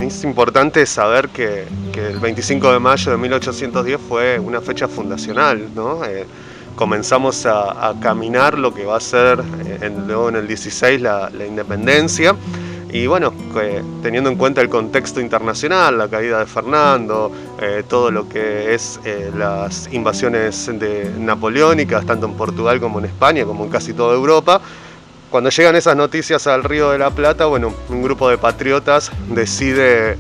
Es importante saber que el 25 de mayo de 1810 fue una fecha fundacional, ¿no? Comenzamos a caminar lo que va a ser luego en el 16 la independencia. Y bueno, teniendo en cuenta el contexto internacional, la caída de Fernando, todo lo que es las invasiones napoleónicas, tanto en Portugal como en España, como en casi toda Europa, cuando llegan esas noticias al Río de la Plata, bueno, un grupo de patriotas decide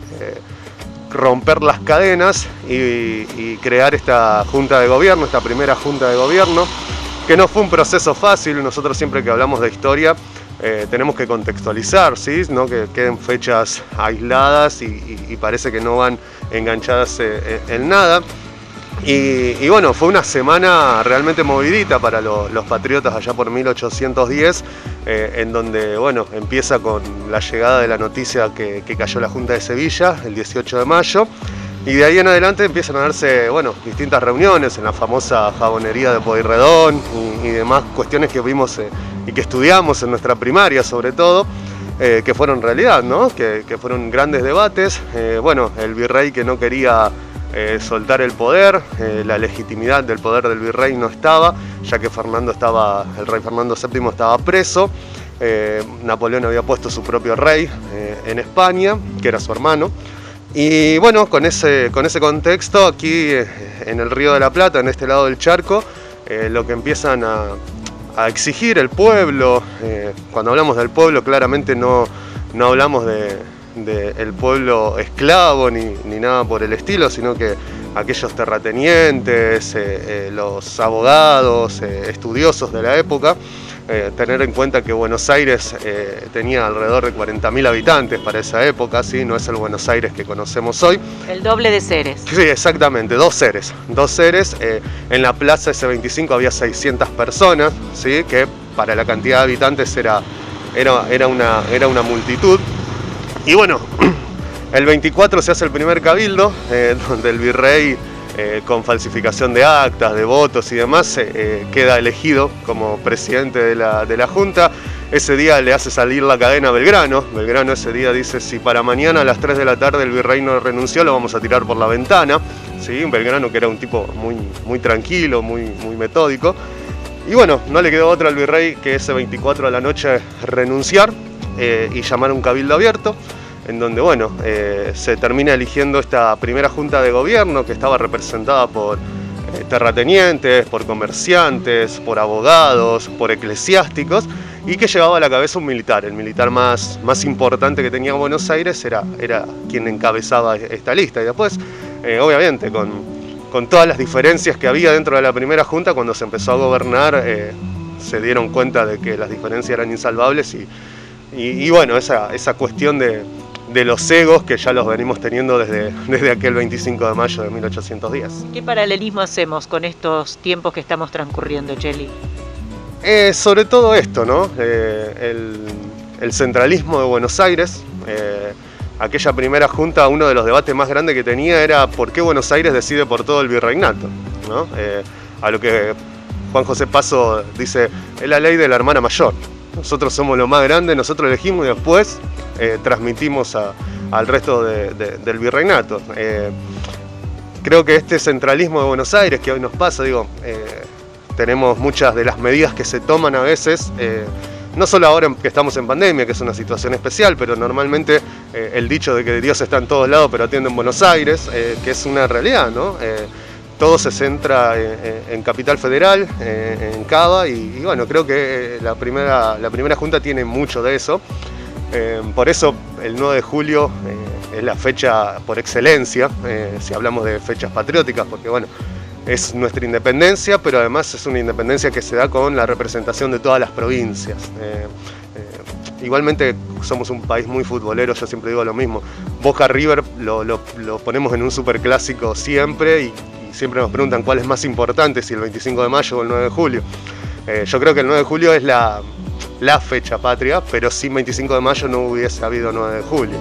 romper las cadenas y crear esta junta de gobierno, esta primera junta de gobierno, que no fue un proceso fácil. Nosotros siempre que hablamos de historia tenemos que contextualizar, ¿sí? No que queden fechas aisladas y parece que no van enganchadas en nada. Y bueno, fue una semana realmente movidita para los patriotas allá por 1810, en donde bueno, empieza con la llegada de la noticia que cayó la Junta de Sevilla el 18 de mayo, y de ahí en adelante empiezan a darse bueno, distintas reuniones en la famosa jabonería de Pueyrredón y demás cuestiones que vimos y que estudiamos en nuestra primaria sobre todo, que fueron realidad, ¿no? Que fueron grandes debates. Bueno, el virrey que no quería soltar el poder, la legitimidad del poder del virrey no estaba, ya que el rey Fernando VII estaba preso. Napoleón había puesto su propio rey en España, que era su hermano. Y bueno, con ese contexto, aquí en el Río de la Plata, en este lado del charco, lo que empiezan a exigir el pueblo, cuando hablamos del pueblo claramente no hablamos del pueblo esclavo ni nada por el estilo, sino que aquellos terratenientes, los abogados, estudiosos de la época, tener en cuenta que Buenos Aires tenía alrededor de 40.000 habitantes para esa época, ¿sí? No es el Buenos Aires que conocemos hoy. El doble de seres. Sí, exactamente, dos seres. En la plaza S25 había 600 personas, ¿sí? Que para la cantidad de habitantes era una multitud. Y bueno, el 24 se hace el primer cabildo, donde el virrey, con falsificación de actas, de votos y demás, queda elegido como presidente de la Junta. Ese día le hace salir la cadena a Belgrano. Belgrano ese día dice, si para mañana a las 3 de la tarde el virrey no renunció, lo vamos a tirar por la ventana. ¿Sí? Belgrano, que era un tipo muy tranquilo, muy metódico. Y bueno, no le quedó otra al virrey que ese 24 a la noche renunciar y llamar a un cabildo abierto, en donde bueno, se termina eligiendo esta primera junta de gobierno que estaba representada por terratenientes, por comerciantes, por abogados, por eclesiásticos, y que llevaba a la cabeza un militar. El militar más importante que tenía Buenos Aires era quien encabezaba esta lista. Y después, obviamente, con todas las diferencias que había dentro de la primera junta, cuando se empezó a gobernar, se dieron cuenta de que las diferencias eran insalvables y bueno, esa cuestión de los egos que ya los venimos teniendo desde aquel 25 de mayo de 1810. ¿Qué paralelismo hacemos con estos tiempos que estamos transcurriendo, Cheli? Sobre todo esto, ¿no? El centralismo de Buenos Aires. Aquella primera junta, uno de los debates más grandes que tenía era por qué Buenos Aires decide por todo el virreinato, ¿no? A lo que Juan José Paso dice, es la ley de la hermana mayor. Nosotros somos lo más grande, nosotros elegimos y después transmitimos al resto del virreinato. Creo que este centralismo de Buenos Aires que hoy nos pasa, tenemos muchas de las medidas que se toman a veces, no solo ahora que estamos en pandemia, que es una situación especial, pero normalmente el dicho de que Dios está en todos lados pero atiende en Buenos Aires, que es una realidad, ¿no? Todo se centra en Capital Federal, en Cava, y bueno, creo que la primera junta tiene mucho de eso. Por eso el 9 de julio es la fecha por excelencia, si hablamos de fechas patrióticas, porque bueno, es nuestra independencia, pero además es una independencia que se da con la representación de todas las provincias. Igualmente somos un país muy futbolero, yo siempre digo lo mismo. Boca River lo ponemos en un superclásico siempre y siempre nos preguntan cuál es más importante, si el 25 de mayo o el 9 de julio. Yo creo que el 9 de julio es la fecha patria, pero sin 25 de mayo no hubiese habido 9 de julio.